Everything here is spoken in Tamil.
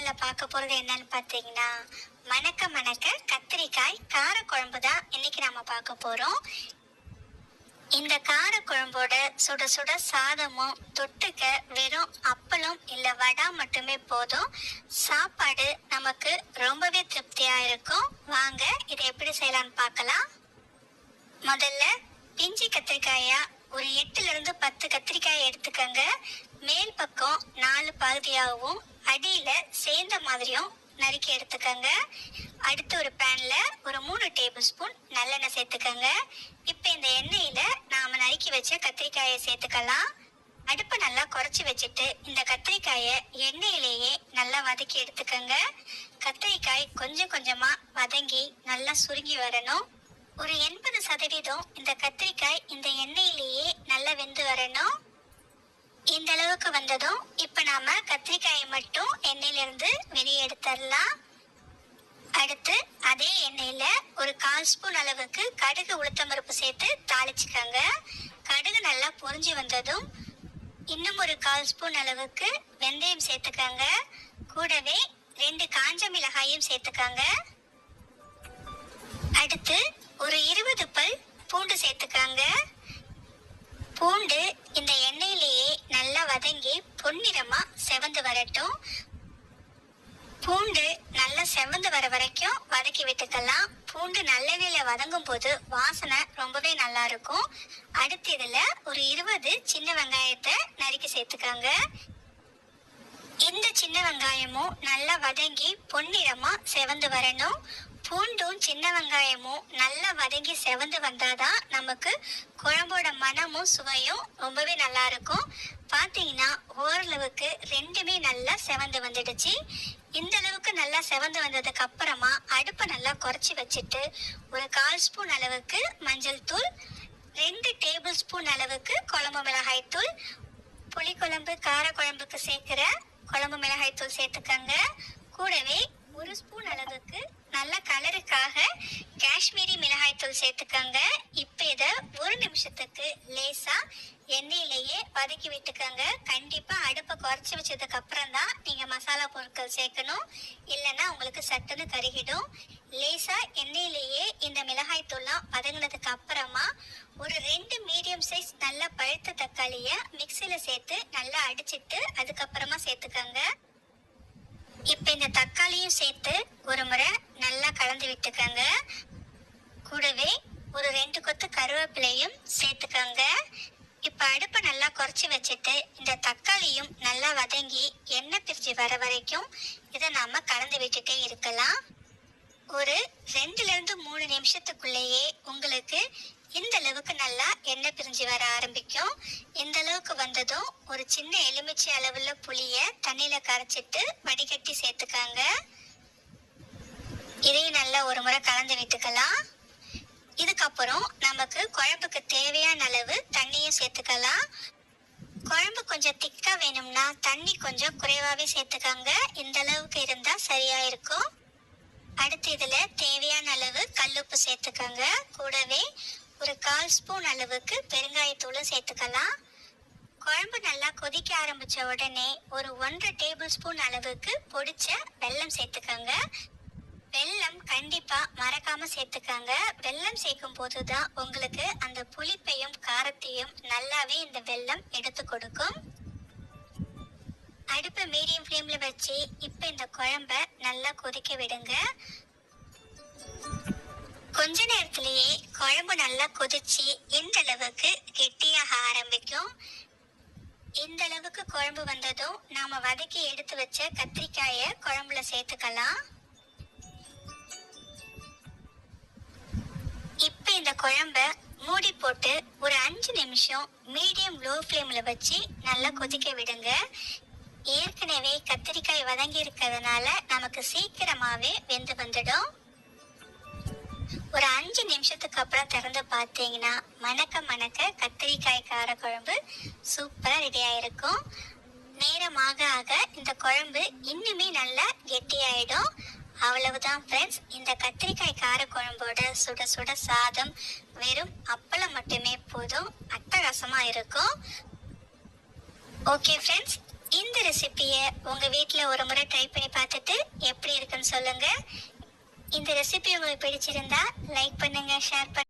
சேனல்ல பார்க்க போறது என்னன்னு பார்த்தீங்கன்னா, மணக்க மணக்க கத்திரிக்காய் கார குழம்பு தான் இன்னைக்கு நாம பார்க்க போறோம். இந்த கார குழம்போட சுட சுட சாதமும் தொட்டுக்க வெறும் அப்பளம் இல்ல வடை மட்டுமே போதும். சாப்பாடு நமக்கு ரொம்பவே திருப்தியா இருக்கும். வாங்க இதை எப்படி செய்யலாம்னு பார்க்கலாம். முதல்ல பிஞ்சி கத்திரிக்காயா ஒரு 8ல இருந்து 10 கத்திரிக்காயை எடுத்துக்கங்க. மேல் பக்கம் 4 பகுதியாகவும் அடியில சேர்ந்த மாதிரியும் நறுக்கி எடுத்துக்கங்க. அடுத்து ஒரு பேன்ல ஒரு 3 டேபிள் ஸ்பூன் நல்லெண்ணெய் சேர்த்துக்கங்க. இப்ப இந்த எண்ணெயில நாம நறுக்கி வச்ச கத்திரிக்காயை சேர்த்துக்கலாம். அடுப்பை நல்லா குறைச்சி வச்சுட்டு இந்த கத்திரிக்காயை எண்ணெயிலேயே நல்லா வதக்கி எடுத்துக்கங்க. கத்திரிக்காய் கொஞ்சம் கொஞ்சமா வதங்கி நல்லா சுருங்கி வரணும். ஒரு 80% இந்த கத்திரிக்காய் இந்த எண்ணெயிலேயே நல்லா வெந்து வரணும். இந்த அளவுக்கு வந்ததும் இப்ப நாம கத்திரிக்காயை மட்டும் எண்ணெயிலிருந்து வெளியே எடுத்துடலாம். அடுத்து அதே எண்ணெயில ஒரு 1/4 ஸ்பூன் அளவுக்கு கடுகு உளுத்தம்பருப்பு சேர்த்து தாளிச்சுக்கோங்க. கடுகு நல்லா பொரிஞ்சு வந்ததும் இன்னும் ஒரு 1/4 ஸ்பூன் அளவுக்கு வெந்தயம் சேர்த்துக்கோங்க. கூடவே 2 காஞ்ச மிளகாயும் சேர்த்துக்கோங்க. அடுத்து ஒரு 20 பல் பூண்டு சேர்த்துக்கோங்க. பூண்டு இந்த எண்ணெயிலேயே நல்லா வதங்கி பொன்னிறமா செவந்து வரட்டும். பூண்டு நல்லா செவந்து வர வரைக்கும் வதக்கி விட்டுக்கலாம். பூண்டு நல்லெண்ணெயில வதங்கும் போது வாசனை ரொம்பவே நல்லா இருக்கும். அடுத்து இதுல ஒரு 20 சின்ன வெங்காயத்தை நறுக்கி சேர்த்துக்கோங்க. இந்த சின்ன வெங்காயமும் நல்லா வதங்கி பொன்னிறமா செவந்து வரணும். பூண்டும் சின்ன வெங்காயமும் நல்லா வதங்கி செவந்து வந்தாதான் நமக்கு குழம்போட மனமும் சுவையும் ரொம்பவே நல்லா இருக்கும். பார்த்தீங்கன்னா ஓரளவுக்கு ரெண்டுமே நல்லா செவந்து வந்துடுச்சு. இந்த அளவுக்கு நல்லா செவந்து வந்ததுக்கு அப்புறமா அடுப்பை நல்லா குறைச்சி வச்சுட்டு ஒரு 1/4 ஸ்பூன் அளவுக்கு மஞ்சள் தூள், 2 டேபிள் ஸ்பூன் அளவுக்கு குழம்பு மிளகாய் தூள், புளிக்குழம்பு கார குழம்புக்கு சேர்க்கிற குழம்பு மிளகாய் தூள் சேர்த்துக்கங்க. கூடவே 1 ஸ்பூன் அளவுக்கு நல்ல கலருக்காக காஷ்மீரி மிளகாய் தூள் சேர்த்துக்கங்க. இப்ப இத 1 நிமிஷத்துக்கு லேசா எண்ணெயிலேயே வதக்கி விட்டுக்கங்க. கண்டிப்பா அடுப்பை குறைச்சி வச்சதுக்கு அப்புறம் தான் நீங்க மசாலா பொருட்கள் சேர்க்கணும், இல்லைன்னா உங்களுக்கு சட்டுன்னு கருகிடும். லேசா எண்ணெயிலேயே இந்த மிளகாய் தூள்லாம் வதங்கினதுக்கு அப்புறமா ஒரு 2 மீடியம் சைஸ் நல்ல பழுத்த தக்காளிய மிக்சியில சேர்த்து நல்லா அடிச்சிட்டு அதுக்கப்புறமா சேர்த்துக்கங்க. இப்ப இந்த தக்காளியும் சேர்த்து ஒரு முறை நல்லா கலந்து விட்டுக்கங்க. கூடவே ஒரு 2 கொத்து கருவேப்பிலையும் சேர்த்துக்கங்க. இப்ப அடுப்பை நல்லா குறைச்சி வச்சுட்டு இந்த தக்காளியும் நல்லா வதங்கி எண்ணெய் பிரிஞ்சு வர வரைக்கும் இதை நாம கலந்து விட்டுட்டே இருக்கலாம். ஒரு 2ல இருந்து 3 நிமிஷத்துக்குள்ளேயே உங்களுக்கு இந்த அளவுக்கு நல்லா எண்ணெய் பிரிஞ்சு வர ஆரம்பிக்கும். இந்த அளவுக்கு வந்ததும் ஒரு சின்ன எலுமிச்சை அளவுள்ள புளிய தண்ணியில கரைச்சிட்டு வடிகட்டி சேர்த்துக்காங்க. இதையும் நல்லா ஒரு முறை கலந்து விட்டுக்கலாம். இதுக்கப்புறம் நமக்கு குழம்புக்கு தேவையான அளவு தண்ணியும் சேர்த்துக்கலாம். குழம்பு கொஞ்சம் திக்கா வேணும்னா தண்ணி கொஞ்சம் குறைவாவே சேர்த்துக்காங்க. இந்த அளவுக்கு இருந்தா சரியா இருக்கும். அடுத்து இதுல தேவையான அளவு கல்லுப்பு சேர்த்துக்கங்க. கூடவே ஒரு 1/4 ஸ்பூன் அளவுக்கு பெருங்காயத்தூளும் சேர்த்துக்கலாம். குழம்பு நல்லா கொதிக்க ஆரம்பிச்ச உடனே ஒரு 1/2 டேபிள் ஸ்பூன் அளவுக்கு பொடிச்ச வெல்லம் சேர்த்துக்கங்க. வெல்லம் கண்டிப்பா மறக்காம சேர்த்துக்கங்க. வெல்லம் சேர்க்கும் போதுதான் உங்களுக்கு அந்த புளிப்பையும் காரத்தையும் நல்லாவே இந்த வெல்லம் எடுத்து கொடுக்கும். அடுப்பை மீடியம் ஃப்ளேம்ல வச்சு இப்ப இந்த குழம்ப நல்லா கொதிக்க விடுங்க. கொஞ்ச நேரத்திலேயே குழம்பு நல்லா கொதிச்சு இந்த அளவுக்கு கெட்டியாக ஆரம்பிக்கும். இந்த அளவுக்கு குழம்பு வந்ததும் நாம வதக்கி எடுத்து வச்ச கத்திரிக்காயை குழம்புல சேர்த்துக்கலாம். இப்ப இந்த குழம்ப மூடி போட்டு ஒரு 5 நிமிஷம் மீடியம் லோ ஃப்ளேம்ல வச்சு நல்லா கொதிக்க விடுங்க. ஏற்கனவே கத்திரிக்காய் வதங்கி இருக்கிறதுனால நமக்கு சீக்கிரமாவே வெந்து வந்துடும். ஒரு 5 நிமிஷத்துக்கு அப்புறம் திறந்து பார்த்தீங்கன்னா மணக்க மணக்க கத்திரிக்காய் கார குழம்பு சூப்பரா ரெடி ஆயிருக்கும். நேரமாக ஆக இந்த குழம்பு இன்னுமே நல்லா கெட்டியாயிடும். அவ்வளவுதான் ஃப்ரெண்ட்ஸ், இந்த கத்திரிக்காய் கார குழம்போட சுட சுட சாதம் வெறும் அப்பளம் மட்டுமே போதும், அட்டகாசமா இருக்கும். ஓகே ஃப்ரெண்ட்ஸ், இந்த ரெசிபியை உங்க வீட்டில் ஒரு முறை ட்ரை பண்ணி பார்த்துட்டு எப்படி இருக்குன்னு சொல்லுங்க. இந்த ரெசிபி உங்களுக்கு பிடிச்சிருந்தா லைக் பண்ணுங்க, ஷேர் பண்ணுங்க.